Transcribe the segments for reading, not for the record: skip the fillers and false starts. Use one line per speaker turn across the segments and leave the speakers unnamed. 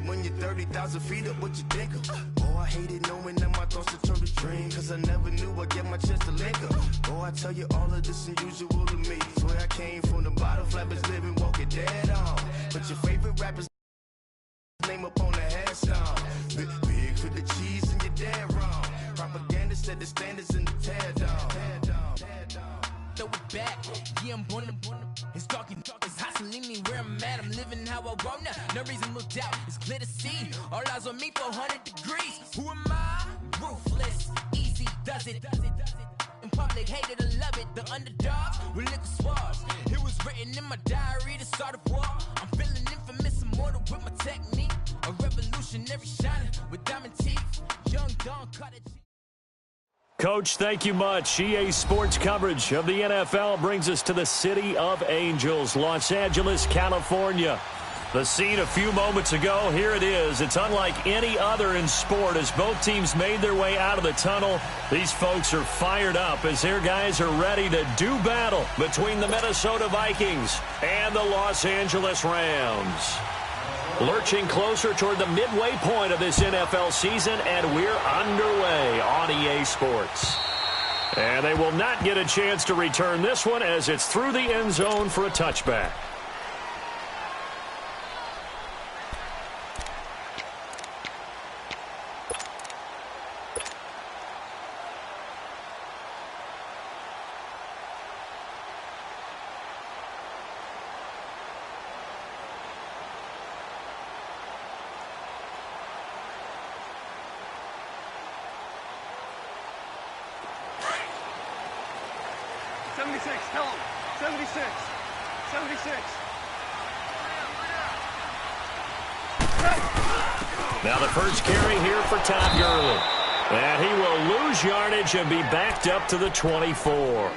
When you're 30,000 feet up, what you think of? Oh, I hated knowing that my thoughts would turn to dream, cause I never knew I'd get my chance to link up. Oh, I tell you all of this unusual to me. Swear I came from the bottom, flappers living, walking dead on. But your favorite rappers name up on the headstone. Big for the cheese and you're dead wrong. Propaganda set the standards in the tear down.
Throw it back, yeah, I'm born. It's talking, it's hustling me where I'm at. I'm living how I want now. No reason to look out, it's clear to see. All eyes on me for 100 degrees. Who am I? Ruthless, easy, does it. In public, hated to love it. The underdogs with liquor swabs. It was written in my diary to start a war. I'm feeling infamous, immortal with my technique. A revolutionary shining with diamond teeth. Young Don cut it.
Coach, thank you much. EA Sports coverage of the NFL brings us to the City of Angels, Los Angeles, California. The scene a few moments ago, here it is. It's unlike any other in sport as both teams made their way out of the tunnel. These folks are fired up as their guys are ready to do battle between the Minnesota Vikings and the Los Angeles Rams. Lurching closer toward the midway point of this NFL season, and we're underway on EA Sports. And they will not get a chance to return this one as it's through the end zone for a touchback.
Tell him. 76. 76.
Now the first carry here for Todd Gurley. And he will lose yardage and be backed up to the 24.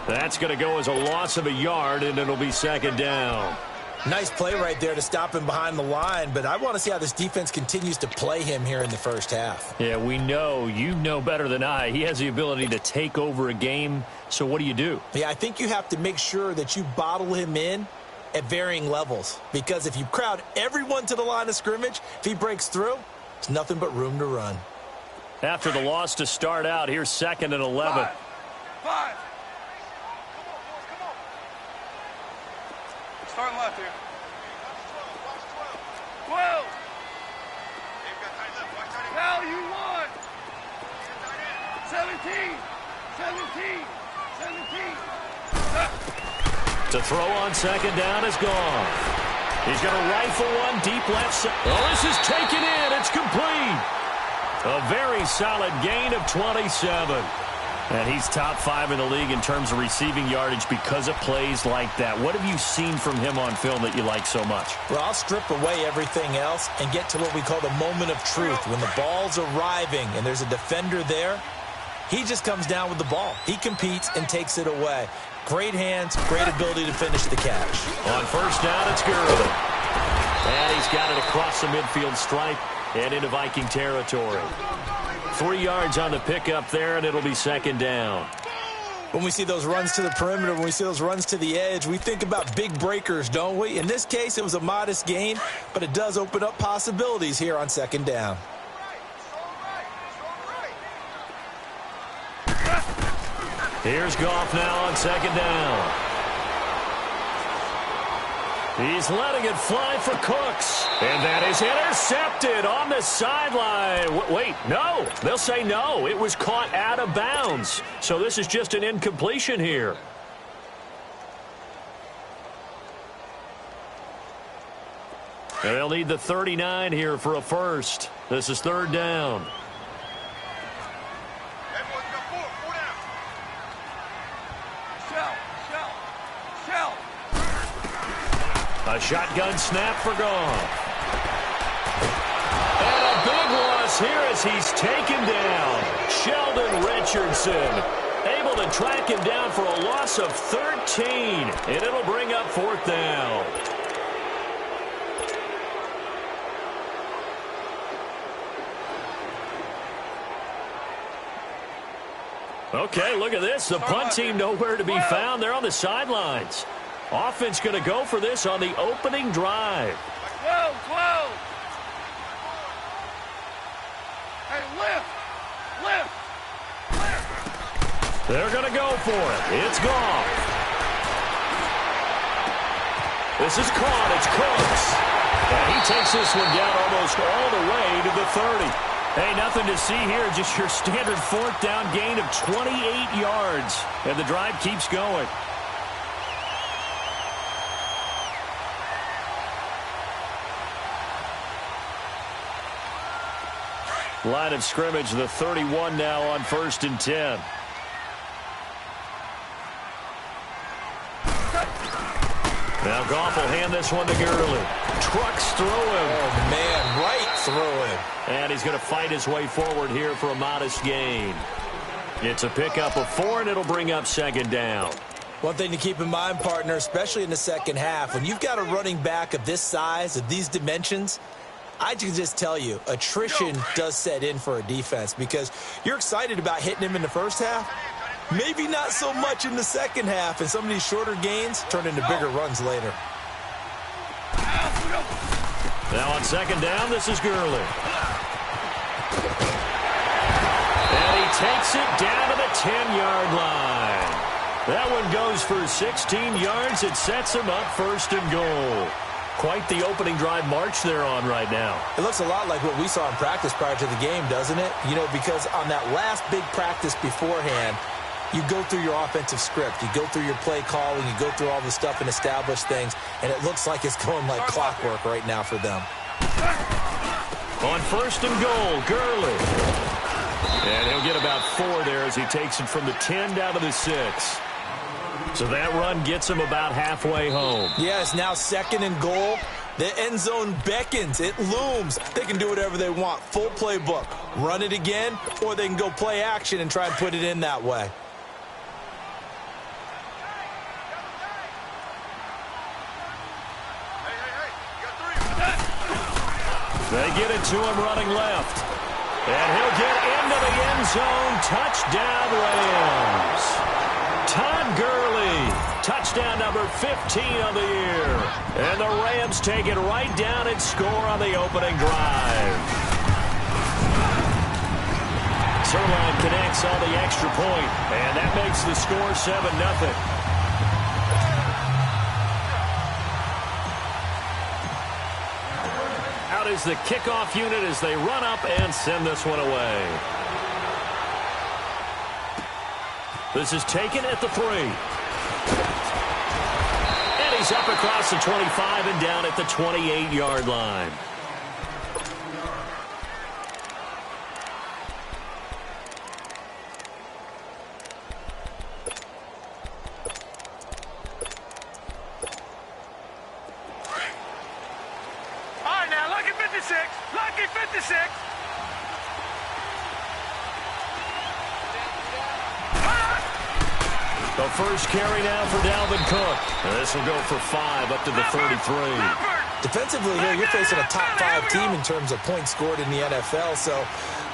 That's going to go as a loss of a yard, and it'll be second down.
Nice play right there to stop him behind the line, but I want to see how this defense continues to play him here in the first half.
Yeah, we know. You know better than I. He has the ability to take over a game, so what do?
Yeah, I think you have to make sure that you bottle him in at varying levels, because if you crowd everyone to the line of scrimmage, if he breaks through, it's nothing but room to run.
After the loss to start out, here's 2nd and 11.
Five. Starting left here. 12. Now you want. 17. 17. 17.
To throw on second down is gone. He's going to rifle one deep left side. Oh, this is taken in. It's complete. A very solid gain of 27. And he's top 5 in the league in terms of receiving yardage because of plays like that. What have you seen from him on film that you like so much?
Well, I'll strip away everything else and get to what we call the moment of truth. When the ball's arriving and there's a defender there, he just comes down with the ball. He competes and takes it away. Great hands, great ability to finish the catch.
On first down, it's Gurley. And he's got it across the midfield stripe and into Viking territory. 3 yards on the pickup there, and it'll be second down.
When we see those runs to the perimeter, when we see those runs to the edge, we think about big breakers, don't we? In this case, it was a modest gain, but it does open up possibilities here on second down.
Here's Goff now on second down. He's letting it fly for Cooks. And that is intercepted on the sideline. Wait, no. They'll say no. It was caught out of bounds. So this is just an incompletion here. And they'll need the 39 here for a first. This is third down. A shotgun snap for Goff. And a big loss is here as he's taken down. Sheldon Richardson able to track him down for a loss of 13, and it'll bring up 4th down. Okay, look at this. The punt team nowhere to be found. They're on the sidelines. Offense going to go for this on the opening drive.
12. Hey, lift.
They're going to go for it. It's gone. This is caught. It's Cooks. And he takes this one down almost all the way to the 30. Hey, nothing to see here. Just your standard 4th down gain of 28 yards. And the drive keeps going. Line of scrimmage, the 31 now on 1st and 10. Now Goff will hand this one to Gurley. Trucks through him.
Oh, man, right through him.
And he's going to fight his way forward here for a modest gain. It's a pickup of 4, and it'll bring up 2nd down.
One thing to keep in mind, partner, especially in the second half, when you've got a running back of this size, of these dimensions, I can just tell you, attrition does set in for a defense because you're excited about hitting him in the first half. Maybe not so much in the second half, and some of these shorter gains turn into bigger runs later.
Now on 2nd down, this is Gurley. And he takes it down to the 10-yard line. That one goes for 16 yards. It sets him up 1st and goal. Quite the opening drive march they're on right now.
It looks a lot like what we saw in practice prior to the game, doesn't it? You know, because on that last big practice beforehand, you go through your offensive script. You go through your play calling. You go through all the stuff and establish things. And it looks like it's going like clockwork right now for them.
On 1st and goal, Gurley. And he'll get about 4 there as he takes it from the 10 down to the 6. So that run gets him about halfway home.
Yeah, it's now 2nd and goal. The end zone beckons. It looms. They can do whatever they want. Full playbook. Run it again, or they can go play action and try and put it in that way.
They get it to him running left. And he'll get into the end zone. Touchdown, Rams. Todd Gurley. Touchdown number 15 of the year. And the Rams take it right down and score on the opening drive. Sirline connects on the extra point, and that makes the score 7-0. Out is the kickoff unit as they run up and send this one away. This is taken at the 3. And he's up across the 25 and down at the 28-yard line. The first carry now for Dalvin Cook. And this will go for 5 up to the 33.
Defensively here, you're facing a top 5 team in terms of points scored in the NFL. So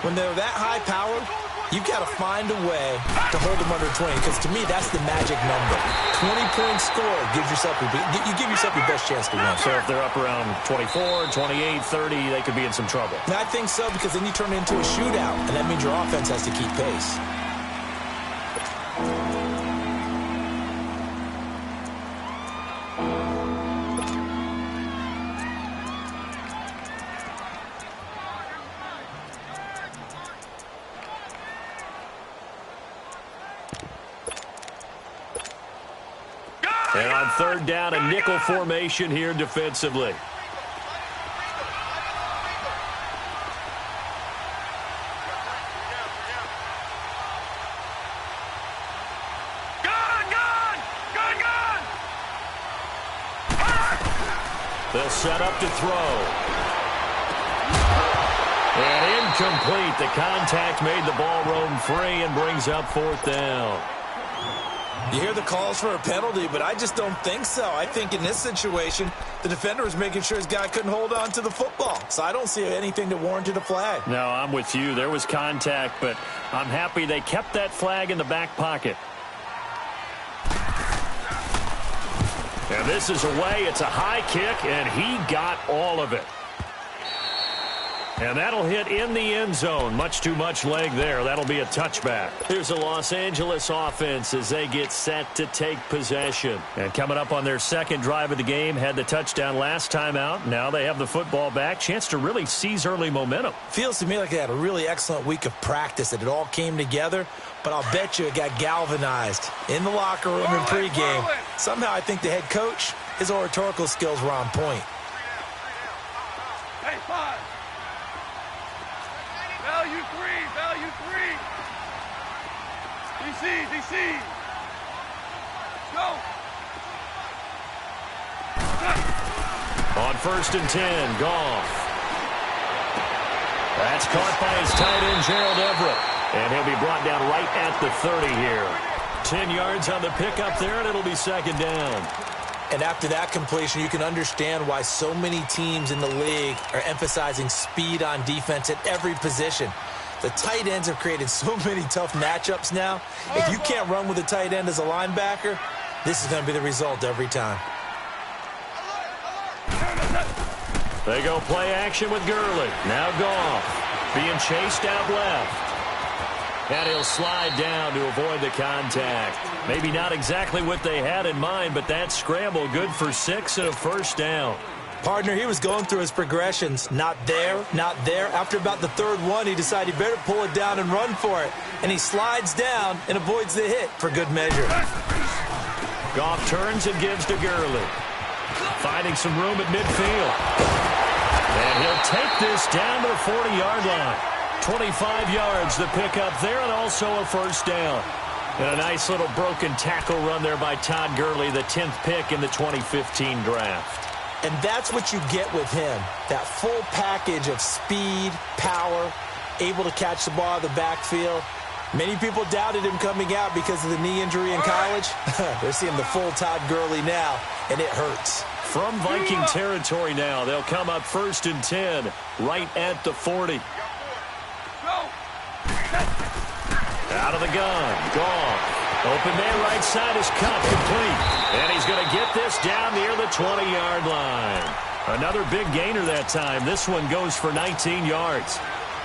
when they're that high powered, you've got to find a way to hold them under 20. Because to me, that's the magic number. 20 points scored gives yourself you give yourself your best chance to win.
So if they're up around 24, 28, 30, they could be in some trouble.
And I think so, because then you turn it into a shootout, and that means your offense has to keep pace.
And on 3rd down, a nickel formation here defensively. They'll set up to throw. And incomplete. The contact made the ball roam free and brings up 4th down.
You hear the calls for a penalty, but I just don't think so. I think in this situation, the defender was making sure his guy couldn't hold on to the football. So I don't see anything that warranted a flag.
No, I'm with you. There was contact, but I'm happy they kept that flag in the back pocket. And this is away. It's a high kick, and he got all of it. And that'll hit in the end zone. Much too much leg there. That'll be a touchback. Here's the Los Angeles offense as they get set to take possession. And coming up on their second drive of the game, had the touchdown last time out. Now they have the football back. Chance to really seize early momentum.
Feels to me like they had a really excellent week of practice, that it all came together. But I'll bet you it got galvanized in the locker room in pregame. Somehow I think the head coach, his oratorical skills were on point.
Hey, 5. Value 3. DC. Go.
On 1st and 10, Goff. That's caught by his tight end, Gerald Everett. And he'll be brought down right at the 30 here. 10 yards on the pickup there, and it'll be 2nd down.
And after that completion, you can understand why so many teams in the league are emphasizing speed on defense at every position. The tight ends have created so many tough matchups now. If you can't run with a tight end as a linebacker, this is going to be the result every time.
They go play action with Gurley. Now Goff being chased out left. And he'll slide down to avoid the contact. Maybe not exactly what they had in mind, but that scramble good for 6 and a 1st down.
Partner, he was going through his progressions. Not there. After about the 3rd one, he decided he better pull it down and run for it. And he slides down and avoids the hit for good measure.
Goff turns and gives to Gurley. Finding some room at midfield. And he'll take this down to the 40-yard line. 25 yards the pickup there, and also a 1st down. And a nice little broken tackle run there by Todd Gurley, the 10th pick in the 2015 draft.
And that's what you get with him. That full package of speed, power, able to catch the ball in the backfield. Many people doubted him coming out because of the knee injury in college. They're seeing the full Todd Gurley now, and it hurts.
From Viking territory now, they'll come up 1st and 10, right at the 40. Out of the gun, Goff. Open man right side is cut, complete. And he's going to get this down near the 20-yard line. Another big gainer that time. This one goes for 19 yards.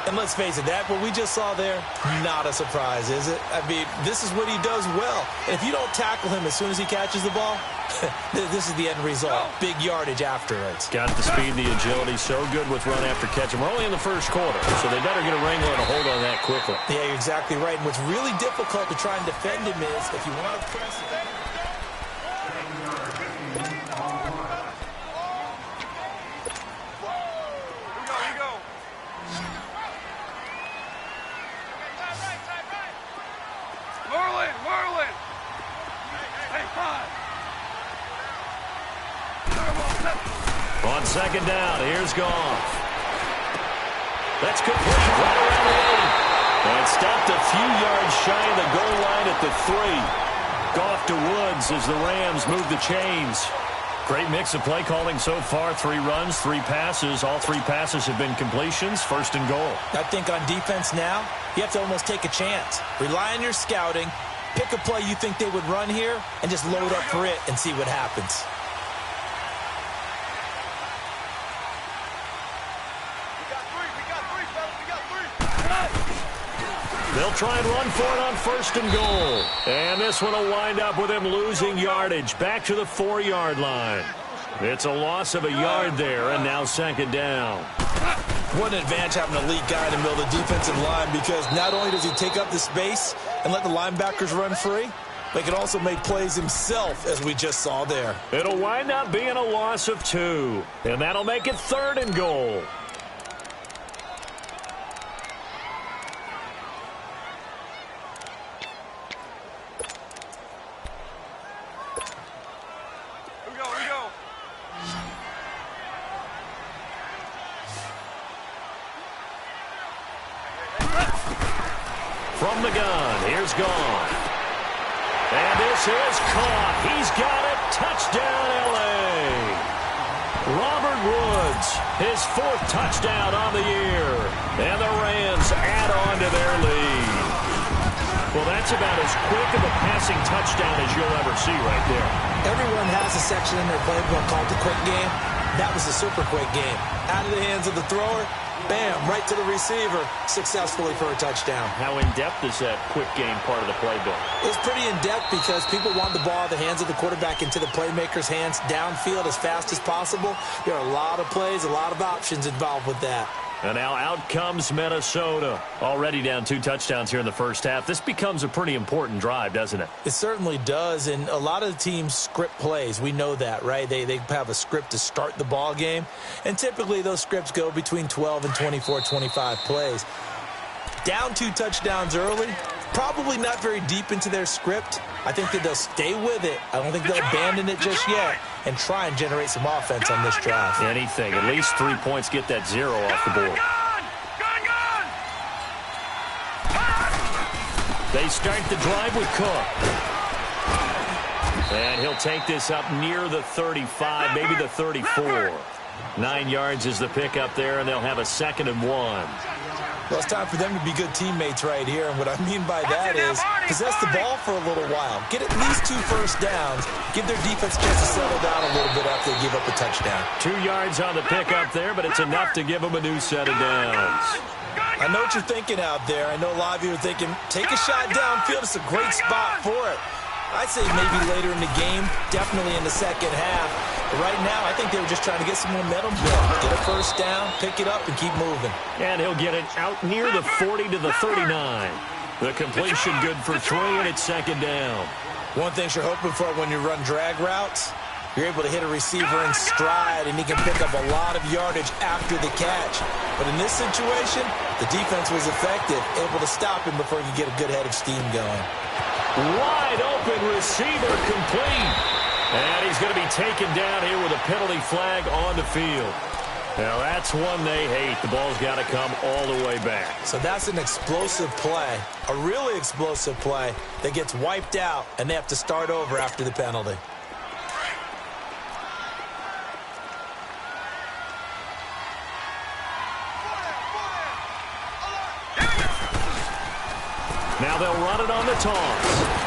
And let's face it, that what we just saw there, not a surprise, is it? I mean, this is what he does well. And if you don't tackle him as soon as he catches the ball, this is the end result. Big yardage afterwards.
Got the speed, the agility, so good with run after catch. And we're only in the 1st quarter, so they better get a wrangle and a hold on that quickly.
Yeah, you're exactly right. And what's really difficult to try and defend him is if you want to press him.
Merlin. Hey, 5.
On 2nd down, here's Goff. That's complete right around the 80. And stopped a few yards shy of the goal line at the 3. Goff to Woods as the Rams move the chains. Great mix of play calling so far. 3 runs, 3 passes. All 3 passes have been completions. 1st and goal.
I think on defense now, you have to almost take a chance. Rely on your scouting. Pick a play you think they would run here and just load up for it and see what happens.
They'll try and run for it on 1st and goal. And this one will wind up with him losing yardage back to the 4-yard line. It's a loss of a yard there, and now 2nd down.
What an advantage having an elite guy in the middle of the defensive line, because not only does he take up the space and let the linebackers run free, but he can also make plays himself, as we just saw there.
It'll wind up being a loss of 2, and that'll make it 3rd and goal. from the gun. Here's Goff. And this is caught. He's got it. Touchdown, L.A. Robert Woods, his 4th touchdown on the year. And the Rams add on to their lead. Well, that's about as quick of a passing touchdown as you'll ever see right there.
Everyone has a section in their playbook called the quick game. That was a super quick game. Out of the hands of the thrower, bam, right to the receiver, successfully for a touchdown.
How in-depth is that quick game part of the playbook?
It's pretty in-depth because people want the ball out of the hands of the quarterback into the playmaker's hands downfield as fast as possible. There are a lot of plays, a lot of options involved with that.
And now out comes Minnesota. Already down 2 touchdowns here in the first half. This becomes a pretty important drive, doesn't it?
It certainly does, and a lot of the teams script plays. We know that, right? They have a script to start the ball game, and typically those scripts go between 12 and 24, 25 plays. Down 2 touchdowns early, probably not very deep into their script. I think that they'll stay with it. I don't think they'll abandon it just yet and try and generate some offense on this drive.
Anything. At least 3 points, get that 0 off the board. They start the drive with Cook. And he'll take this up near the 35, maybe the 34. 9 yards is the pickup there, and they'll have a 2nd and 1.
Well, it's time for them to be good teammates right here, and what I mean by that is possess the ball for a little while. Get at least 2 first downs. Give their defense a chance to settle down a little bit after they give up a touchdown.
2 yards on the pickup there, but it's enough to give them a new set of downs.
I know what you're thinking out there. I know a lot of you are thinking, take a shot downfield. It's a great spot for it. I'd say maybe later in the game, definitely in the second half. But right now, I think they were just trying to get some momentum going. Get a first down, pick it up, and keep moving.
And he'll get it out near the 40 to the 39. The completion good for 3, and it's 2nd down.
One thing you're hoping for when you run drag routes, you're able to hit a receiver in stride, and he can pick up a lot of yardage after the catch. But in this situation, the defense was effective, able to stop him before he could get a good head of steam going.
Wide open receiver complete. And he's going to be taken down here with a penalty flag on the field. Now that's one they hate. The ball's got to come all the way back.
So that's an explosive play, a really explosive play that gets wiped out, and they have to start over after the penalty.
Now they'll run it on the toss.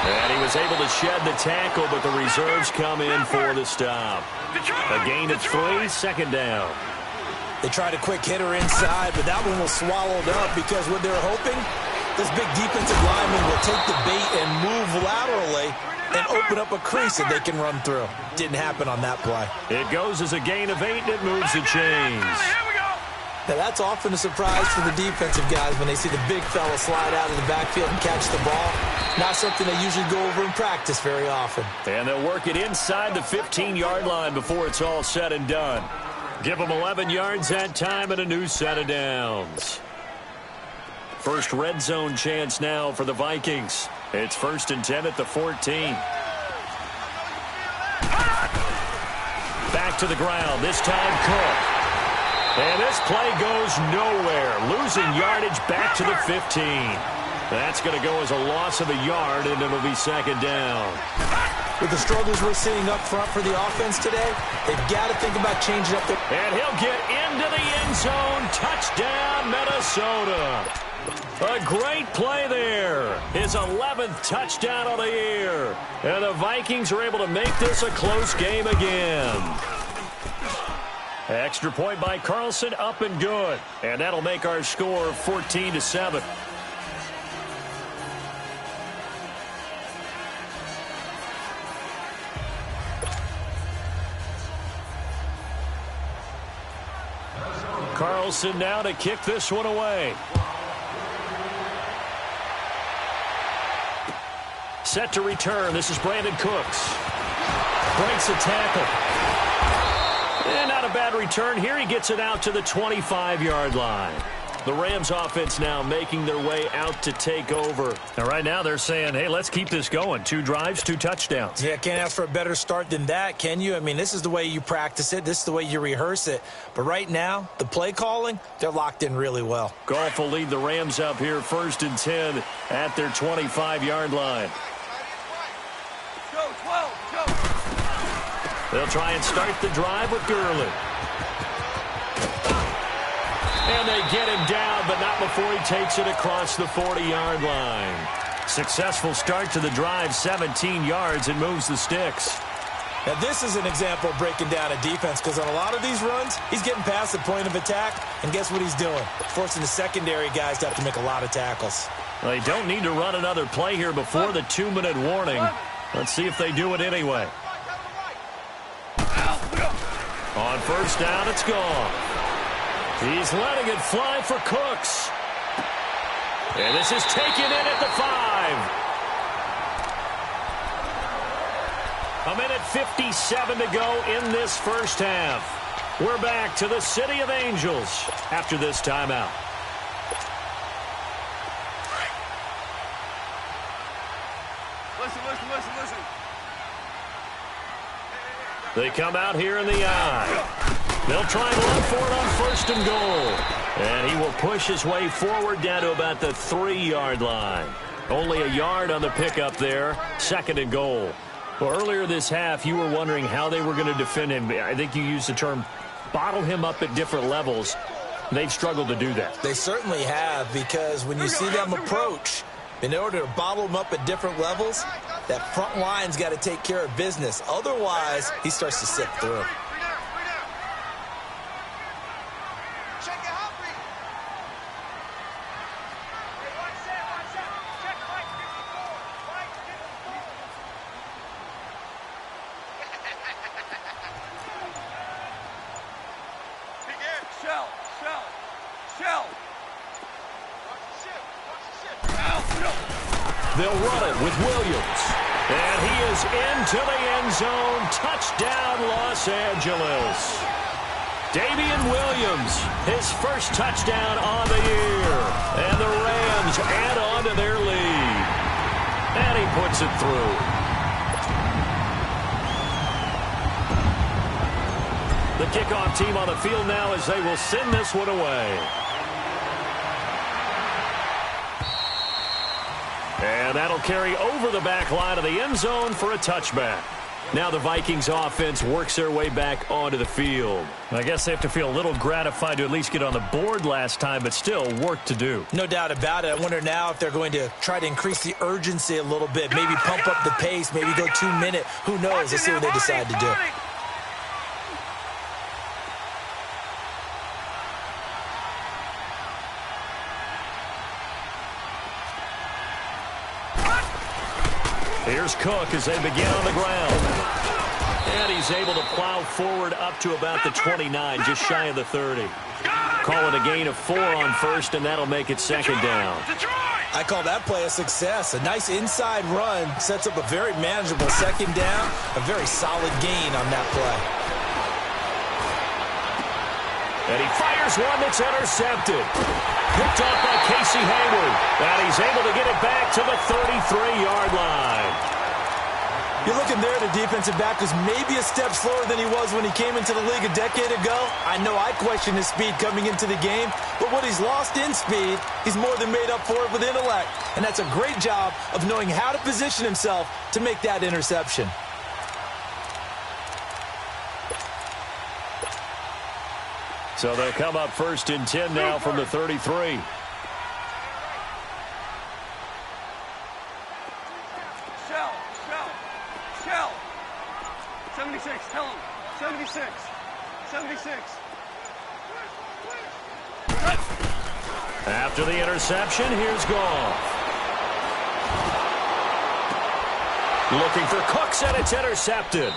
And he was able to shed the tackle, but the reserves come in for the stop. A gain of 3, 2nd down.
They tried a quick hitter inside, but that one was swallowed up because what they're hoping, this big defensive lineman will take the bait and move laterally and open up a crease that they can run through. Didn't happen on that play.
It goes as a gain of 8, and it moves the chains.
Now, that's often a surprise for the defensive guys when they see the big fella slide out of the backfield and catch the ball. Not something they usually go over in practice very often.
And they'll work it inside the 15-yard line before it's all said and done. Give them 11 yards that time and a new set of downs. First red zone chance now for the Vikings. It's 1st and 10 at the 14. Back to the ground, this time Cook. And this play goes nowhere. Losing yardage back to the 15. That's going to go as a loss of a yard, and it'll be 2nd down.
With the struggles we're seeing up front for the offense today, they've got to think about changing up their...
And he'll get into the end zone. Touchdown, Minnesota. A great play there. His 11th touchdown of the year. And the Vikings are able to make this a close game again. Extra point by Carlson, up and good. And that'll make our score 14-7. Carlson now to kick this one away. Set to return. This is Brandon Cooks. Breaks a tackle. And not a bad return here. He gets it out to the 25-yard line. The Rams offense now making their way out to take over. And right now they're saying, hey, let's keep this going. 2 drives, 2 touchdowns.
Yeah, can't ask for a better start than that, can you? I mean, this is the way you practice it. This is the way you rehearse it. But right now, the play calling, they're locked in really well.
Goff will lead the Rams up here 1st and 10 at their 25-yard line.
Go, 12, go.
They'll try and start the drive with Gurley. And they get him down, but not before he takes it across the 40-yard line. Successful start to the drive, 17 yards, and moves the sticks.
Now, this is an example of breaking down a defense, because on a lot of these runs, he's getting past the point of attack, and guess what he's doing? Forcing the secondary guys to have to make a lot of tackles.
Well, they don't need to run another play here before the 2-minute warning. Let's see if they do it anyway. On 1st down, it's gone. He's letting it fly for Cooks. And this is taken in at the 5. 1:57 to go in this first half. We're back to the City of Angels after this timeout.
Listen.
They come out here in the eye. They'll try and run for it on 1st and goal. And he will push his way forward down to about the 3-yard line. Only a yard on the pickup there. 2nd and goal. Well, earlier this half, you were wondering how they were going to defend him. I think you used the term bottle him up at different levels. They've struggled to do that.
They certainly have, because when you see them approach, in order to bottle him up at different levels, that front line's got to take care of business. Otherwise, he starts to sift through.
They'll run it with Williams. And he is into the end zone. Touchdown, Los Angeles. Damian Williams, his first touchdown on the year. And the Rams add on to their lead. And he puts it through. The kickoff team on the field now as they will send this one away. And that'll carry over the back line of the end zone for a touchback. Now the Vikings offense works their way back onto the field. I guess they have to feel a little gratified to at least get on the board last time, but still work to do.
No doubt about it. I wonder now if they're going to try to increase the urgency a little bit, maybe pump up the pace, maybe go 2-minute. Who knows? Let's see what they decide to do.
Here's Cook as they begin on the ground. And he's able to plow forward up to about the 29, just shy of the 30. Call it a gain of 4 on 1st, and that'll make it 2nd down.
I call that play a success. A nice inside run sets up a very manageable 2nd down. A very solid gain on that play.
And he fires one that's intercepted. Picked off by Casey Hayward. And he's able to get it back to the 33-yard line.
You're looking there, the defensive back was maybe a step slower than he was when he came into the league a decade ago. I know I questioned his speed coming into the game, but what he's lost in speed, he's more than made up for it with intellect. And that's a great job of knowing how to position himself to make that interception.
So they'll come up 1st and 10 now from the 33.
Shell. 76, tell him. 76.
After the interception, here's Goff. Looking for Cooks, and it's intercepted.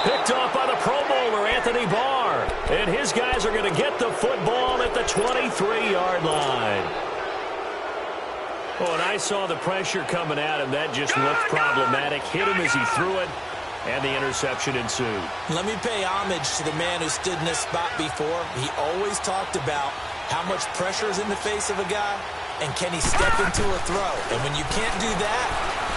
Picked off by the Pro Bowler, Anthony Barr. And his guys are going to get the football at the 23-yard line. Oh, and I saw the pressure coming at him. That just looked problematic. Hit him as he threw it, and the interception ensued.
Let me pay homage to the man who stood in this spot before. He always talked about How much pressure is in the face of a guy? And can he step into a throw? And when you can't do that,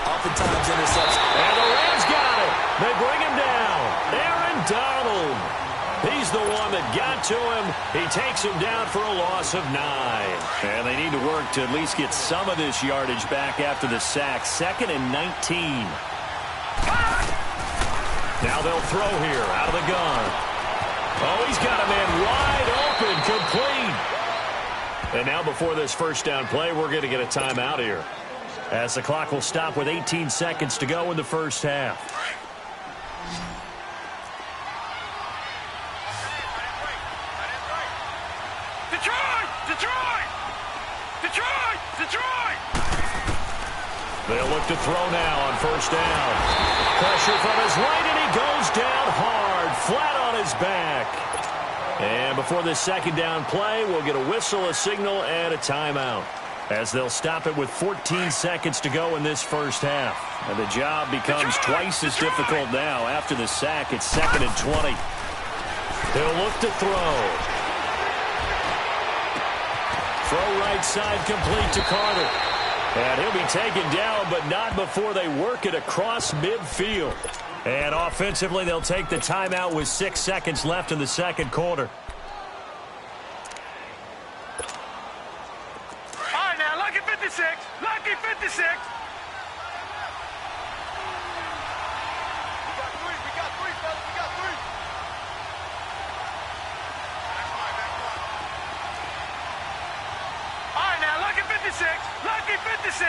oftentimes interception.
And the Rams got it. They bring him down. Aaron Donald. He's the one that got to him. He takes him down for a loss of 9. And they need to work to at least get some of this yardage back after the sack. 2nd and 19. Now they'll throw here out of the gun. Oh, he's got a man wide open, complete. And now before this first down play, we're going to get a timeout here, as the clock will stop with 18 seconds to go in the first half. They'll look to throw now on first down. Pressure from his right, and he goes down hard, flat on his back. And before this second down play, we'll get a whistle, a signal, and a timeout, as they'll stop it with 14 seconds to go in this first half. And the job becomes twice as difficult now after the sack. It's 2nd and 20. They'll look to throw. Throw right side complete to Carter. And he'll be taken down, but not before they work it across midfield. And offensively, they'll take the timeout with 6 seconds left in the second quarter.
All right, now, lucky 56. Lucky 56. We got three, fellas. We got three. All right, now, lucky 56. Lucky 56.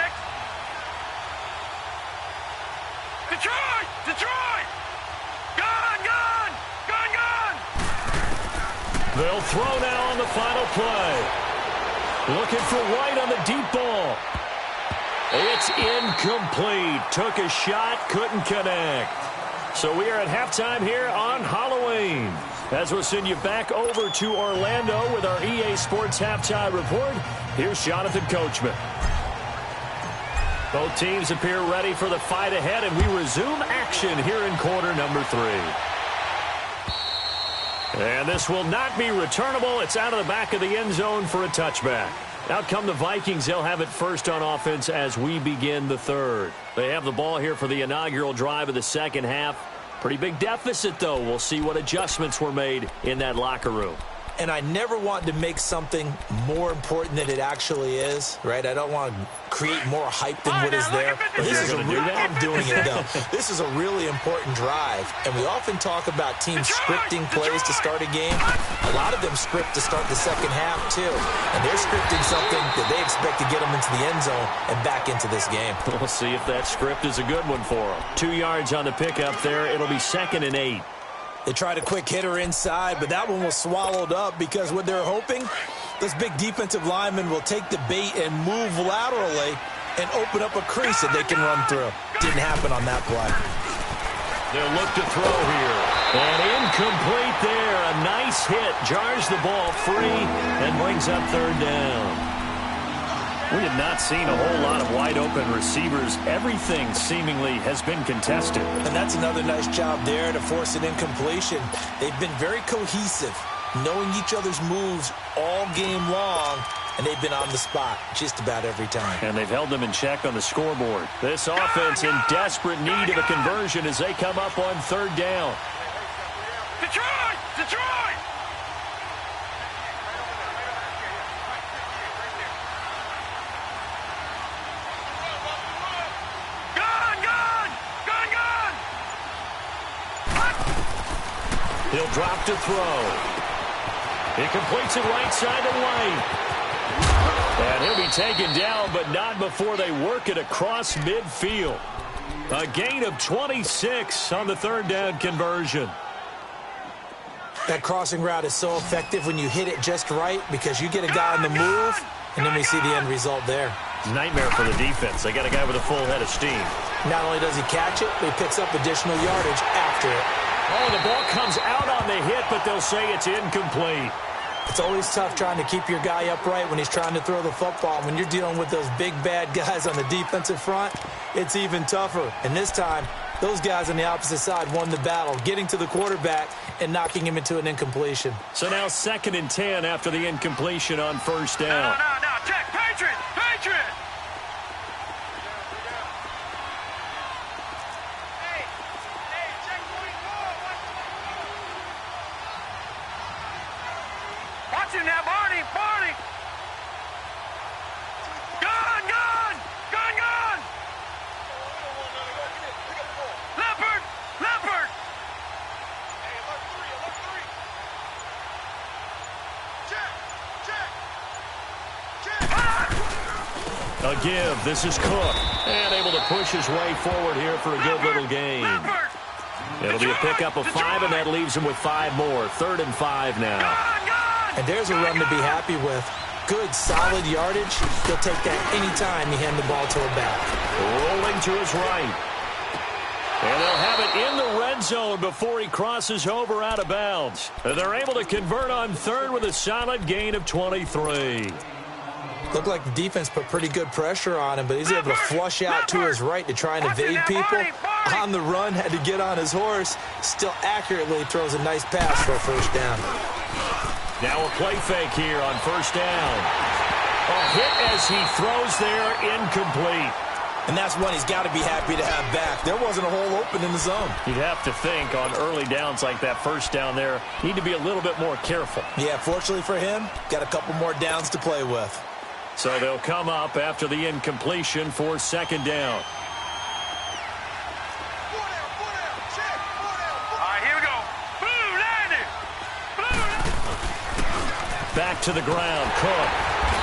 Detroit! Detroit! Gun! Gun! Gun! Gun!
They'll throw now on the final play. Looking for White on the deep ball. It's incomplete. Took a shot, couldn't connect. So we are at halftime here on Halloween, as we'll send you back over to Orlando with our EA Sports Halftime Report. Here's Jonathan Coachman. Both teams appear ready for the fight ahead, and we resume action here in quarter number 3. And this will not be returnable. It's out of the back of the end zone for a touchback. Out come the Vikings. They'll have it first on offense as we begin the third. They have the ball here for the inaugural drive of the second half. Pretty big deficit, though. We'll see what adjustments were made in that locker room.
And I never want to make something more important than it actually is, right? I don't want to create more hype than what is there. But this is I'm doing it, though. This is a really important drive. And we often talk about teams scripting plays to start a game. A lot of them script to start the second half, too. And they're scripting something that they expect to get them into the end zone and back into this game.
We'll see if that script is a good one for them. 2 yards on the pickup there. It'll be 2nd and 8.
They tried a quick hitter inside, but that one was swallowed up because what they're hoping, this big defensive lineman will take the bait and move laterally and open up a crease that they can run through. Didn't happen on that play.
They'll look to throw here. And incomplete there. A nice hit. Jars the ball free and brings up third down. We have not seen a whole lot of wide-open receivers. Everything seemingly has been contested.
And that's another nice job there to force an incompletion. They've been very cohesive, knowing each other's moves all game long, and they've been on the spot just about every time.
And they've held them in check on the scoreboard. This offense in desperate need of a conversion as they come up on third down.
Detroit! Detroit!
He'll drop to throw. He completes it right side to White. And he'll be taken down, but not before they work it across midfield. A gain of 26 on the third down conversion.
That crossing route is so effective when you hit it just right because you get a guy on the move, and then we see the end result there.
Nightmare for the defense. They got a guy with a full head of steam.
Not only does he catch it, but he picks up additional yardage after it.
Oh, the ball comes out on the hit, but they'll say it's incomplete.
It's always tough trying to keep your guy upright when he's trying to throw the football. When you're dealing with those big, bad guys on the defensive front, it's even tougher. And this time, Those guys on the opposite side won the battle, getting to the quarterback and knocking him into an incompletion.
So now 2nd and 10 after the incompletion on first down.
No, check, Patriot! Watch him now, Barney! Gun! Leopard!
A give. This is Cook. And able to push his way forward here for a good little gain. It'll be a pickup of 5, and that leaves him with 5 more. 3rd and 5 now.
And there's a run to be happy with. Good, solid yardage. He'll take that anytime you hand the ball to a back.
Rolling to his right. And they'll have it in the red zone before he crosses over out of bounds. And they're able to convert on 3rd with a solid gain of 23.
Looked like the defense put pretty good pressure on him, but he's able to flush out to his right to try and evade people. On the run, had to get on his horse. Still accurately throws a nice pass for a first down.
Now a play fake here on first down. A hit as he throws there, incomplete.
And that's one he's got to be happy to have back. There wasn't a hole open in the zone.
You'd have to think on early downs like that first down there, need to be a little bit more careful.
Yeah, fortunately for him, got a couple more downs to play with.
So they'll come up after the incompletion for 2nd down.
All right, here we go. Blue landed.
Back to the ground, Cook.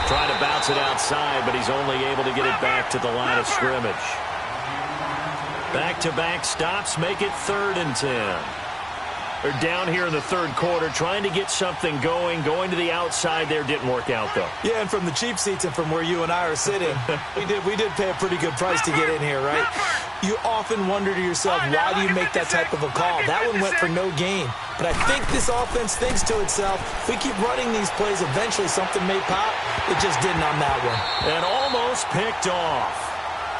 Trying to bounce it outside, but he's only able to get it back to the line of scrimmage. Back-to-back stops make it 3rd and 10. They're down here in the 3rd quarter, trying to get something going to the outside there. Didn't work out, though.
Yeah, and from the cheap seats and from where you and I are sitting, we did pay a pretty good price to get in here, right? You often wonder to yourself, why do you make that type of a call? That one went for no gain. But I think this offense thinks to itself, if we keep running these plays, eventually something may pop. It just didn't on that one.
And almost picked off.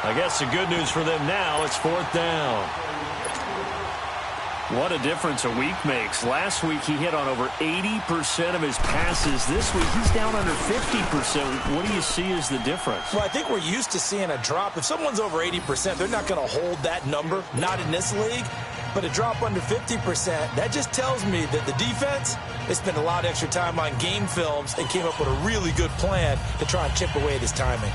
I guess the good news for them now, it's 4th down. What a difference a week makes. Last week he hit on over 80% of his passes. This week he's down under 50%. What do you see as the difference?
Well, I think we're used to seeing a drop. If someone's over 80%, they're not going to hold that number. Not in this league. But a drop under 50%, that just tells me that the defense, they spent a lot of extra time on game films and came up with a really good plan to try and chip away at his timing.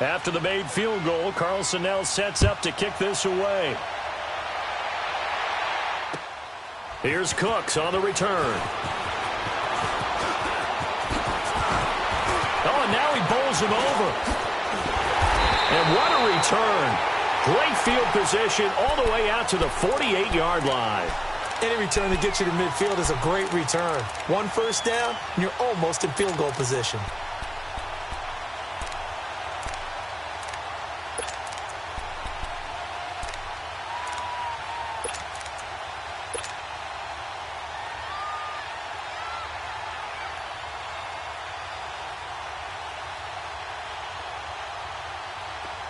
After the made field goal, Carlson now sets up to kick this away. Here's Cooks on the return. Oh, and now he bowls him over. And what a return. Great field position all the way out to the 48-yard line.
Any return that gets you to midfield is a great return. 1 first down, and you're almost in field goal position.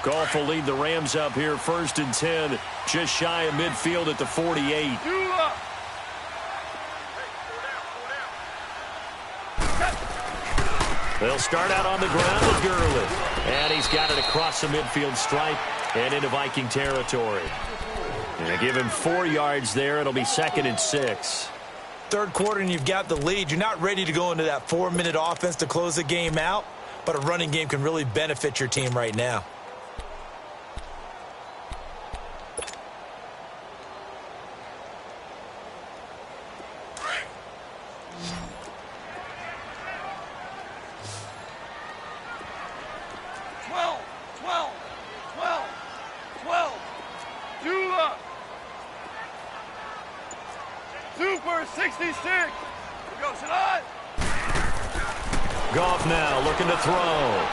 Goff will lead the Rams up here 1st and 10, just shy of midfield at the 48. They'll start out on the ground with Gurley. And he's got it across the midfield stripe and into Viking territory. And they give him 4 yards there. It'll be 2nd and 6.
3rd quarter and you've got the lead. You're not ready to go into that 4-minute offense to close the game out, but a running game can really benefit your team right now.
Super 66. Here goes Salah.
Goff now looking to throw.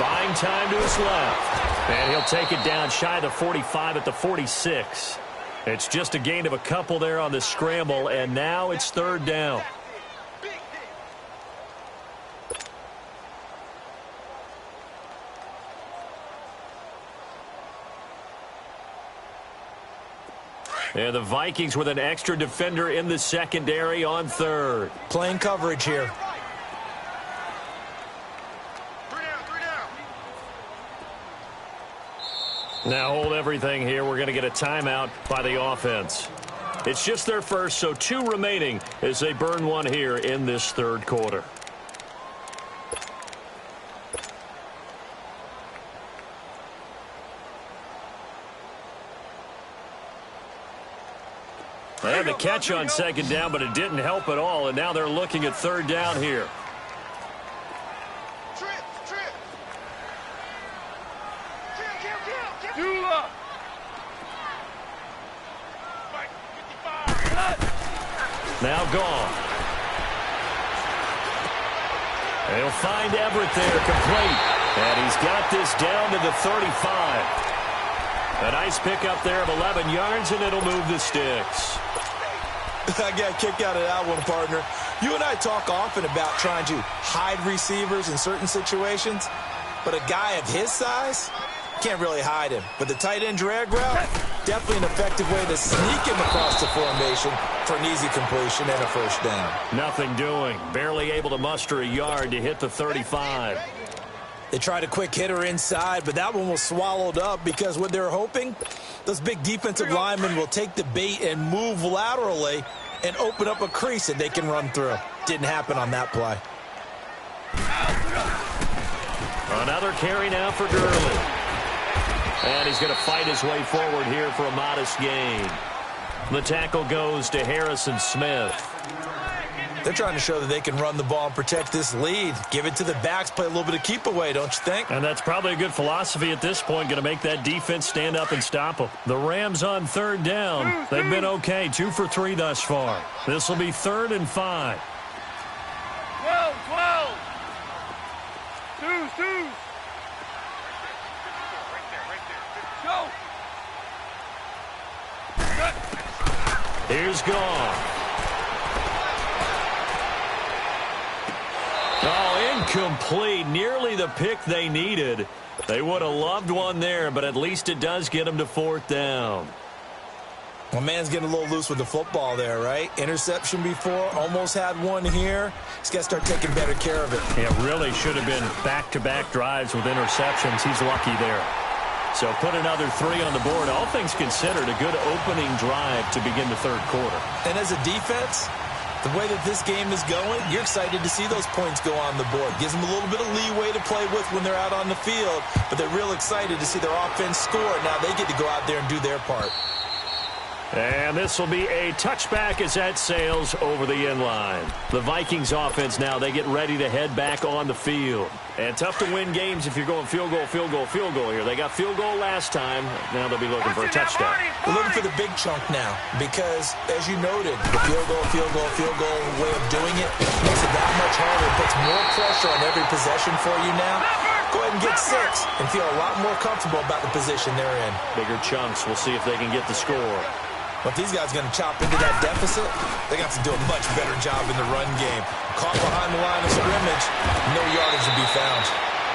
Buying time to his left. And he'll take it down shy of the 45 at the 46. It's just a gain of a couple there on the scramble, and now it's third down. And the Vikings with an extra defender in the secondary on third.
Playing coverage here.
Now hold everything here. We're going to get a timeout by the offense. It's just their first, so 2 remaining as they burn one here in this third quarter. They had the catch on second down, but it didn't help at all, and now they're looking at third down here. Now gone. They'll find Everett there, complete. And he's got this down to the 35. A nice pickup there of 11 yards, and it'll move the sticks.
I got a kick out of that one, partner. You and I talk often about trying to hide receivers in certain situations, but a guy of his size can't really hide him. But the tight end drag route, definitely an effective way to sneak him across the formation for an easy completion and a first down.
Nothing doing. Barely able to muster a yard to hit the 35.
They tried a quick hitter inside, but that one was swallowed up because what they're hoping, those big defensive linemen will take the bait and move laterally and open up a crease that they can run through. Didn't happen on that play.
Another carry now for Gurley. And he's going to fight his way forward here for a modest gain. The tackle goes to Harrison Smith.
They're trying to show that they can run the ball and protect this lead. Give it to the backs, play a little bit of keep away, don't you think?
And that's probably a good philosophy at this point, going to make that defense stand up and stop them. The Rams on third down. They've been okay, 2 for 3 thus far. This will be 3rd and 5.
12. Two. Go.
Here's Goff. Oh, incomplete. Nearly the pick they needed. They would have loved one there, but at least it does get them to 4th down.
Well, man's getting a little loose with the football there, right? Interception before, almost had one here. He's got to start taking better care of it.
Yeah, really should have been back-to-back drives with interceptions. He's lucky there. So put another 3 on the board. All things considered, a good opening drive to begin the third quarter.
And as a defense, the way that this game is going, you're excited to see those points go on the board. Gives them a little bit of leeway to play with when they're out on the field, but they're real excited to see their offense score. Now they get to go out there and do their part.
And this will be a touchback as that sails over the end line. The Vikings offense now, they get ready to head back on the field. And tough to win games if you're going field goal here. They got field goal last time. Now they'll be looking for a touchdown.
We're looking for the big chunk now because, as you noted, the field goal way of doing it makes it that much harder. It puts more pressure on every possession for you now. Go ahead and get 6 and feel a lot more comfortable about the position they're in.
Bigger chunks. We'll see if they can get the score.
But if these guys are going to chop into that deficit, they got to do a much better job in the run game. Caught behind the line of scrimmage, no yardage to be found.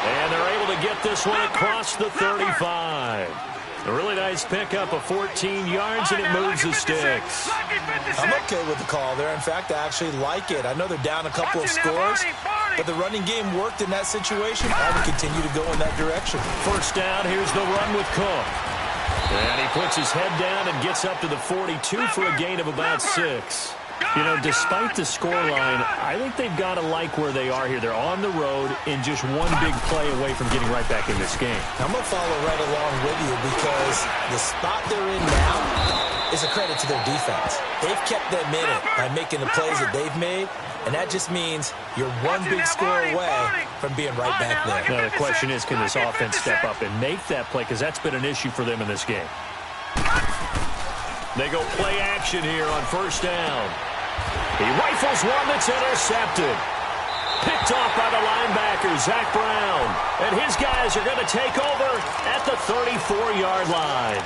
And they're able to get this one across the 35. A really nice pickup of 14 yards, and it moves the sticks.
I'm okay with the call there. In fact, I actually like it. I know they're down a couple of scores, but the running game worked in that situation. I would continue to go in that direction.
First down, here's the run with Cook. And he puts his head down and gets up to the 42 for a gain of about 6. You know, despite the scoreline, I think they've got to like where they are here. They're on the road and just one big play away from getting right back in this game.
I'm going to follow right along with you because the spot they're in now is a credit to their defense. They've kept them in it by making the plays that they've made, and that just means you're one big score away from being right back there.
Now, the question is, can this offense step up and make that play? Because that's been an issue for them in this game. They go play action here on first down. He rifles one that's intercepted. Picked off by the linebacker, Zach Brown. And his guys are going to take over at the 34-yard line.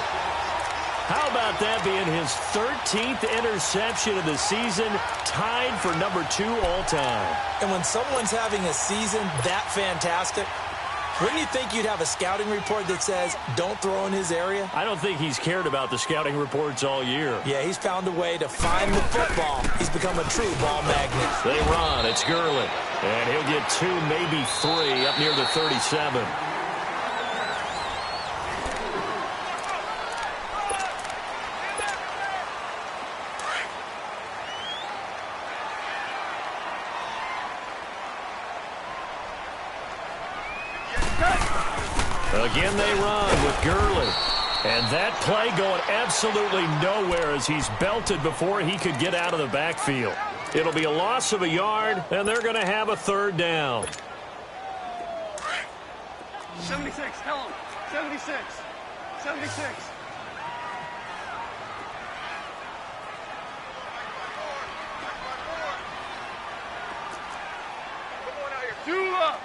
How about that being his 13th interception of the season, tied for number 2 all-time?
And when someone's having a season that fantastic, wouldn't you think you'd have a scouting report that says, don't throw in his area?
I don't think he's cared about the scouting reports all year.
Yeah, he's found a way to find the football. He's become a true ball magnet.
They run. It's Gurley. And he'll get 2, maybe 3, up near the 37. Again, they run with Gurley. And that play going absolutely nowhere as he's belted before he could get out of the backfield. It'll be a loss of a yard, and they're going to have a 3rd down.
76, tell him. 76. 76. Come on out here. Do up.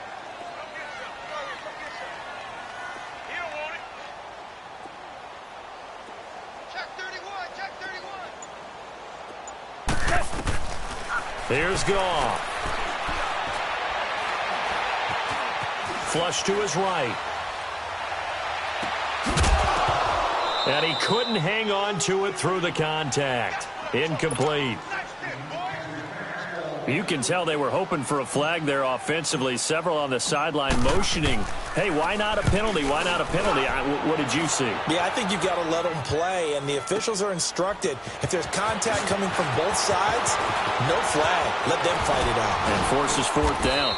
Here's Goff. Flush to his right. And he couldn't hang on to it through the contact. Incomplete. You can tell they were hoping for a flag there offensively. Several on the sideline motioning, hey, why not a penalty? Why not a penalty? What did you see?
Yeah, I think you've got to let them play, and the officials are instructed. If there's contact coming from both sides, no flag. Let them fight it out.
And forces 4th down.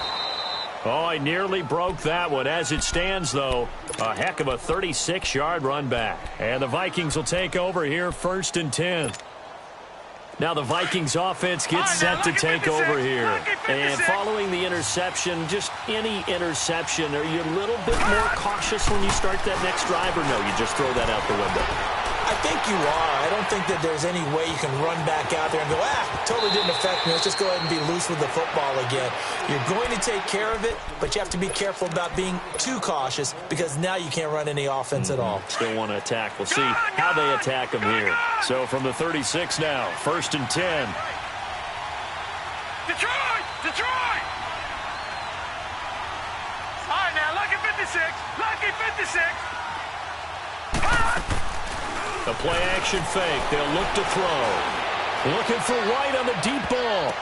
Oh, I nearly broke that one. As it stands, though, a heck of a 36-yard run back. And the Vikings will take over here, 1st and 10. Now the Vikings offense gets set to take over here. And following the interception, just any interception, are you a little bit more cautious when you start that next drive, or no, you just throw that out the window?
I think you are. I don't think that there's any way you can run back out there and go, totally didn't affect me. Let's just go ahead and be loose with the football again. You're going to take care of it, but you have to be careful about being too cautious because now you can't run any offense at all.
Still want to attack. We'll see how they attack them here. So from the 36 now, 1st and 10.
Detroit! Detroit! All right, now, lucky 56. Lucky 56.
A play-action fake. They'll look to throw. Looking for White on the deep ball.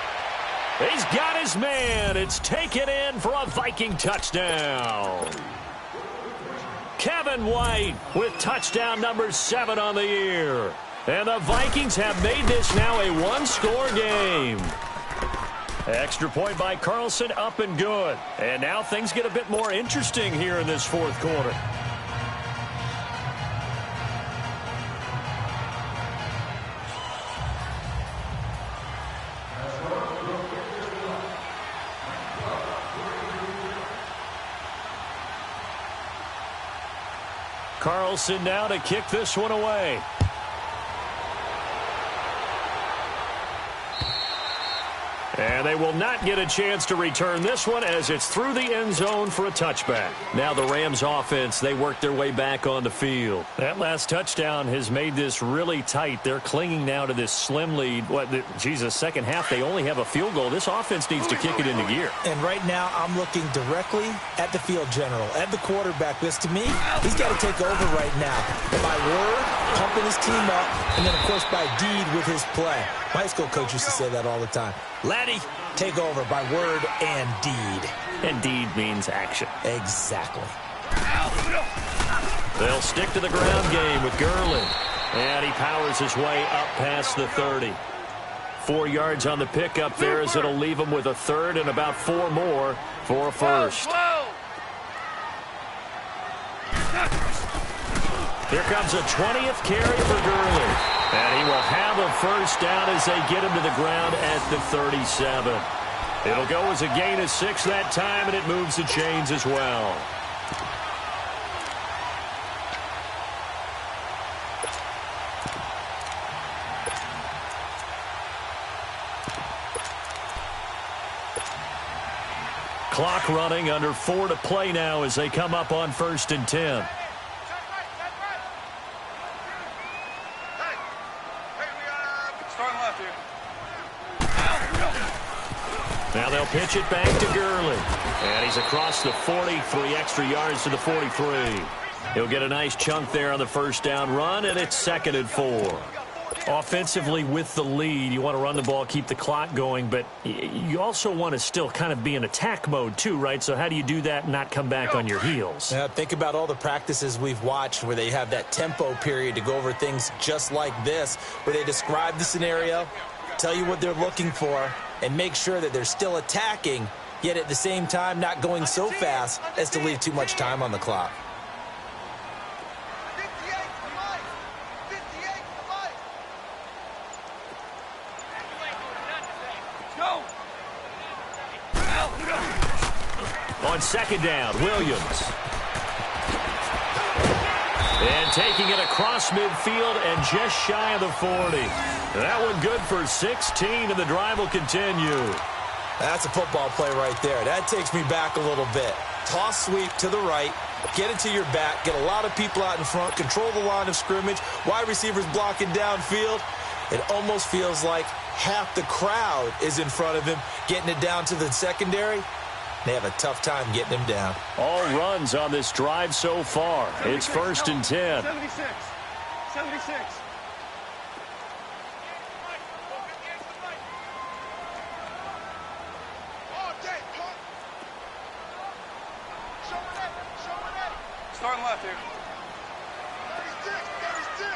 He's got his man. It's taken in for a Viking touchdown. Kevin White with touchdown number 7 on the year. And the Vikings have made this now a one-score game. Extra point by Carlson, up and good. And now things get a bit more interesting here in this 4th quarter. Carlson now to kick this one away. And they will not get a chance to return this one as it's through the end zone for a touchback. Now the Rams offense, they work their way back on the field. That last touchdown has made this really tight. They're clinging now to this slim lead. Second half, they only have a field goal. This offense needs to kick it into gear.
And right now, I'm looking directly at the field general, at the quarterback. Because to me, he's got to take over right now. By word, pumping his team up, and then, of course, by deed with his play. My high school coach used to say that all the time. Laddie, take over by word and deed.
And deed means action.
Exactly.
They'll stick to the ground game with Gurley. And he powers his way up past the 30. 4 yards on the pickup there as it'll leave him with a 3rd and about 4 more for a 1st. Here comes a 20th carry for Gurley. And he will have a 1st down as they get him to the ground at the 37. It'll go as a gain of 6 that time, and it moves the chains as well. Clock running, under 4 to play now as they come up on 1st and 10. Now they'll pitch it back to Gurley. And he's across the 40, 3 extra yards to the 43. He'll get a nice chunk there on the first down run, and it's 2nd and 4. Offensively with the lead, you want to run the ball, keep the clock going, but you also want to still kind of be in attack mode too, right? So how do you do that and not come back on your heels?
Now, think about all the practices we've watched where they have that tempo period to go over things just like this, where they describe the scenario, tell you what they're looking for, and make sure that they're still attacking, yet at the same time not going so fast as to leave too much time on the clock.
On 2nd down, Williams. And taking it across midfield and just shy of the 40. That one good for 16, and the drive will continue.
That's a football play right there. That takes me back a little bit. Toss sweep to the right, get it to your back, get a lot of people out in front, control the line of scrimmage, wide receivers blocking downfield. It almost feels like half the crowd is in front of him, getting it down to the secondary. They have a tough time getting him down.
All runs on this drive so far. It's 1st and 10.
76. 76. Starting left here. 36.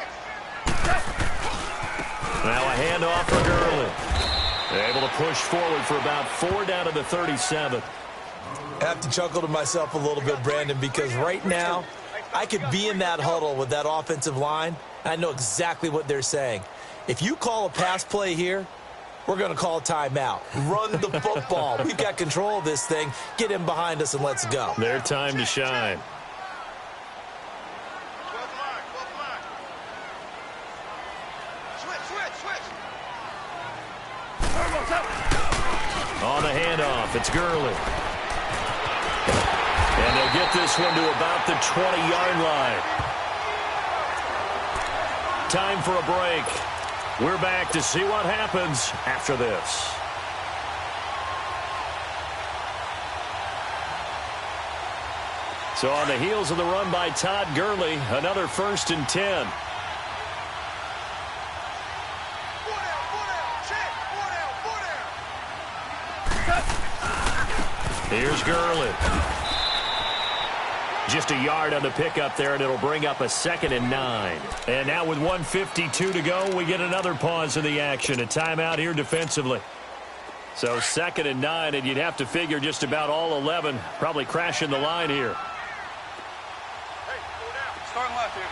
Now a handoff for Gurley. Able to push forward for about 4 down to the 37.
I have to chuckle to myself a little bit, Brandon, because right now I could be in that huddle with that offensive line. I know exactly what they're saying. If you call a pass play here, we're going to call a timeout. Run the football. We've got control of this thing. Get him behind us and let's go.
Their time to shine. On the handoff, it's Gurley. And they'll get this one to about the 20-yard line. Time for a break. We're back to see what happens after this. So on the heels of the run by Todd Gurley, another 1st and 10. Here's Gurley. Just a yard on the pickup there, and it'll bring up a 2nd and 9. And now with 1:52 to go, we get another pause in the action. A timeout here defensively. So 2nd and 9, and you'd have to figure just about all 11 probably crashing the line here.
Hey, go down. Starting left here.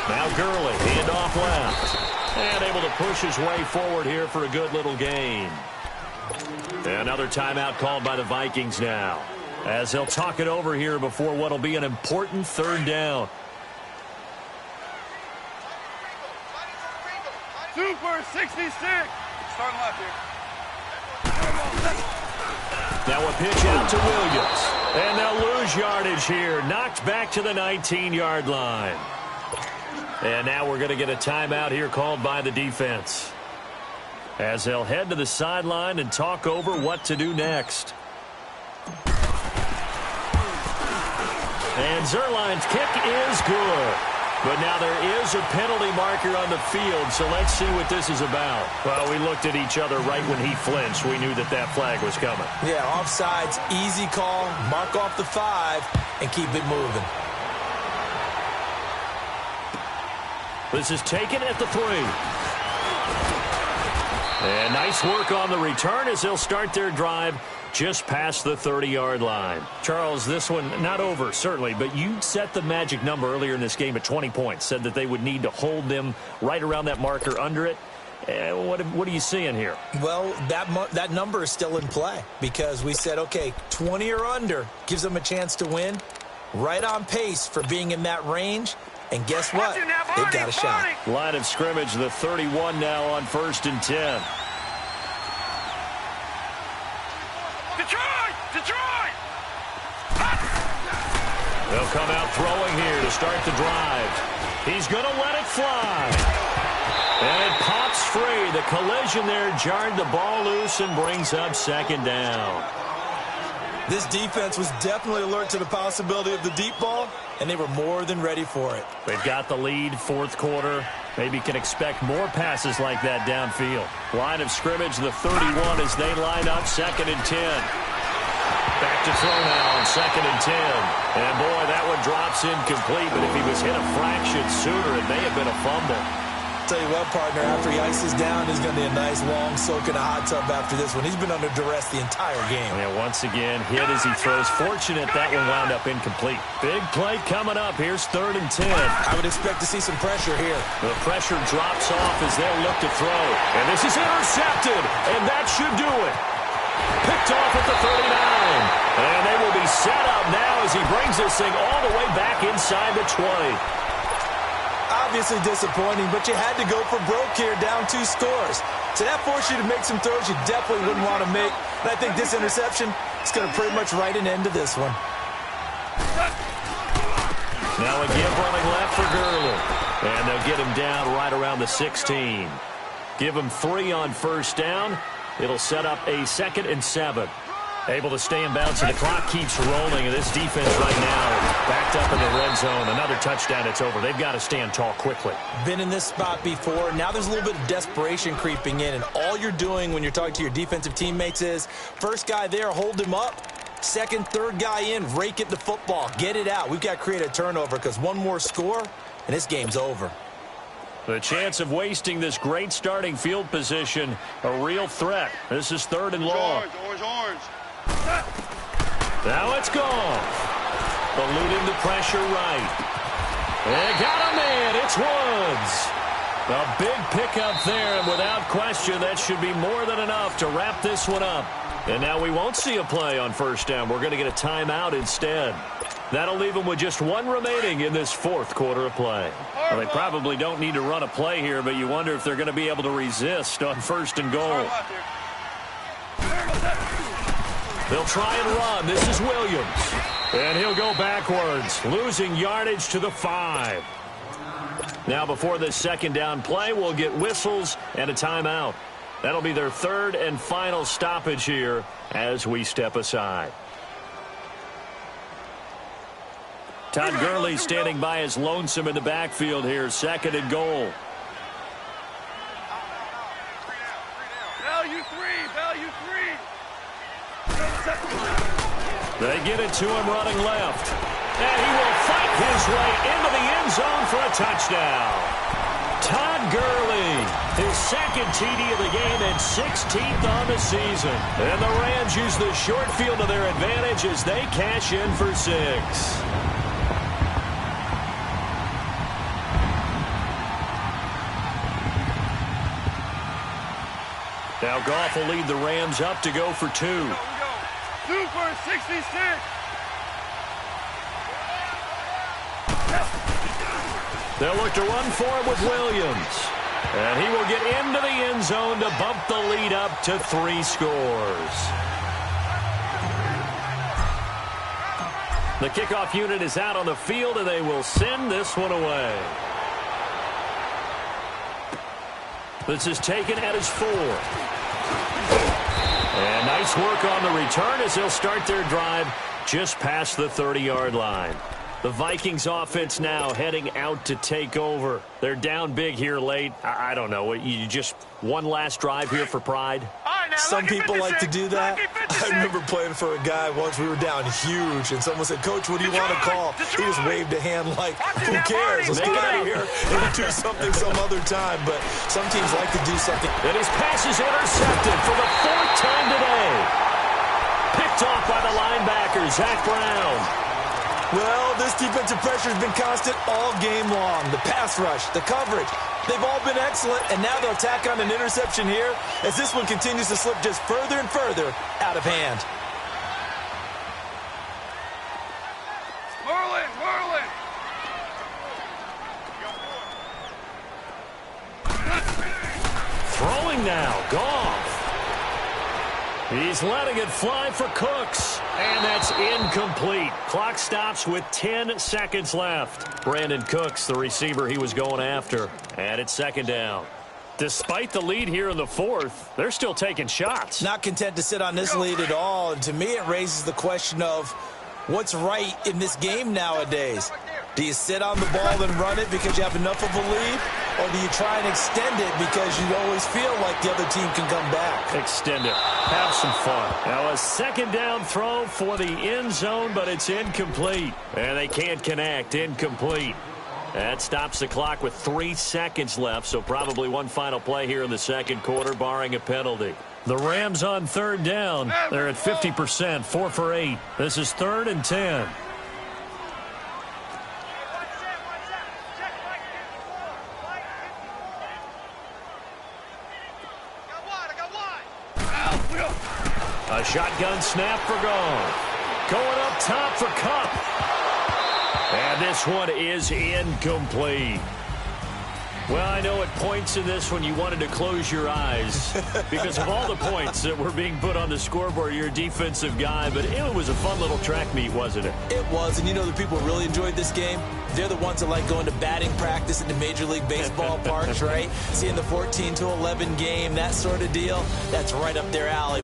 Now Gurley, handoff left. And able to push his way forward here for a good little gain. Another timeout called by the Vikings now, as they'll talk it over here before what will be an important 3rd down.
Super 66. Starting left here.
Now a pitch out to Williams. And they'll lose yardage here. Knocked back to the 19-yard line. And now we're going to get a timeout here called by the defense, as they'll head to the sideline and talk over what to do next. And Zerline's kick is good. But now there is a penalty marker on the field, so let's see what this is about. Well, we looked at each other right when he flinched. We knew that that flag was coming.
Yeah, offsides, easy call, mark off the 5, and keep it moving.
This is taken at the 3. And nice work on the return as they'll start their drive just past the 30-yard line. Charles, this one not over, certainly, but you set the magic number earlier in this game at 20 points, said that they would need to hold them right around that marker under it. What are you seeing here?
Well, that number is still in play because we said, okay, 20 or under gives them a chance to win. Right on pace for being in that range. And guess what? They've got a shot.
Line of scrimmage, the 31 now on 1st and 10. They'll come out throwing here to start the drive. He's going to let it fly. And it pops free. The collision there jarred the ball loose and brings up second down.
This defense was definitely alert to the possibility of the deep ball, and they were more than ready for it.
They've got the lead, fourth quarter. Maybe can expect more passes like that downfield. Line of scrimmage, the 31 as they line up, 2nd and 10. Back to throw now on 2nd and 10. And boy, that one drops incomplete, but if he was hit a fraction sooner, it may have been a fumble.
Tell you what, partner, after he ices down, he's going to be a nice long soak in a hot tub after this one. He's been under duress the entire game.
Yeah, once again, hit as he throws. Fortunate that one wound up incomplete. Big play coming up. Here's 3rd and 10.
I would expect to see some pressure here.
The pressure drops off as they'll look to throw. And this is intercepted, and that should do it. Picked off at the 39. And they will be set up now as he brings this thing all the way back inside the 20.
Obviously disappointing, but you had to go for broke here, down 2 scores. So that forced you to make some throws you definitely wouldn't want to make. And I think this interception is going to pretty much write an end to this one.
Now a give running left for Gurley. And they'll get him down right around the 16. Give him 3 on first down. It'll set up a 2nd and 7. Able to stay in bounds, and the clock keeps rolling. And this defense right now backed up in the red zone. Another touchdown, it's over. They've got to stand tall quickly.
Been in this spot before. Now there's a little bit of desperation creeping in. And all you're doing when you're talking to your defensive teammates is, first guy there, hold him up. Second, third guy in, rake at the football. Get it out. We've got to create a turnover because one more score, and this game's over.
The chance of wasting this great starting field position, a real threat. This is 3rd and long.
Orange.
Now it's gone. Eluding the pressure right. They got a man. It's Woods. A big pickup there, and without question, that should be more than enough to wrap this one up. And now we won't see a play on first down. We're going to get a timeout instead. That'll leave them with just 1 remaining in this 4th quarter of play. Well, they probably don't need to run a play here, but you wonder if they're going to be able to resist on 1st and goal. They'll try and run. This is Williams. And he'll go backwards, losing yardage to the 5. Now before this 2nd down play, we'll get whistles and a timeout. That'll be their 3rd and final stoppage here as we step aside. Todd Gurley standing by as lonesome in the backfield here, 2nd and goal.
Value three.
They get it to him running left. And he will fight his way into the end zone for a touchdown. Todd Gurley, his 2nd TD of the game and 16th on the season. And the Rams use the short field to their advantage as they cash in for 6. Now Goff will lead the Rams up to go for 2.
2 for 66.
They'll look to run for him with Williams. And he will get into the end zone to bump the lead up to 3 scores. The kickoff unit is out on the field, and they will send this one away. This is taken at his 4. And nice work on the return as they'll start their drive just past the 30-yard line. The Vikings offense now heading out to take over. They're down big here late. I don't know. You just one last drive here for pride?
Some people like to do that. I remember playing for a guy once. We were down huge, and someone said, "Coach, what do you want to call?" He just waved a hand like, "Who cares? Let's get out of here and do something some other time." But some teams like to do something.
And his pass is intercepted for the 4th time today. Picked off by the linebacker, Zach Brown.
Well, this defensive pressure has been constant all game long. The pass rush, the coverage, they've all been excellent, and now they'll tack on an interception here as this one continues to slip just further and further out of hand.
Merlin.
Throwing now, Goff. He's letting it fly for Cooks. And that's incomplete. Clock stops with 10 seconds left. Brandon Cooks, the receiver he was going after. And it's second down. Despite the lead here in the fourth, they're still taking shots.
Not content to sit on this lead at all. And to me, it raises the question of what's right in this game nowadays. Do you sit on the ball and run it because you have enough of a lead? Or do you try and extend it because you always feel like the other team can come back?
Extend it. Have some fun. Now a second down throw for the end zone, but it's incomplete. And they can't connect. Incomplete. That stops the clock with 3 seconds left, so probably one final play here in the second quarter, barring a penalty. The Rams on third down. They're at 50%, 4 for 8. This is 3rd and 10. A shotgun snap for Gone. Going up top for Kupp. And this one is incomplete. Well, I know at points in this one you wanted to close your eyes because of all the points that were being put on the scoreboard. You're a defensive guy, but it was a fun little track meet, wasn't it?
It was, and you know the people who really enjoyed this game? They're the ones that like going to batting practice at the Major League Baseball parks, right? Seeing the 14-11 game, that sort of deal, that's right up their alley.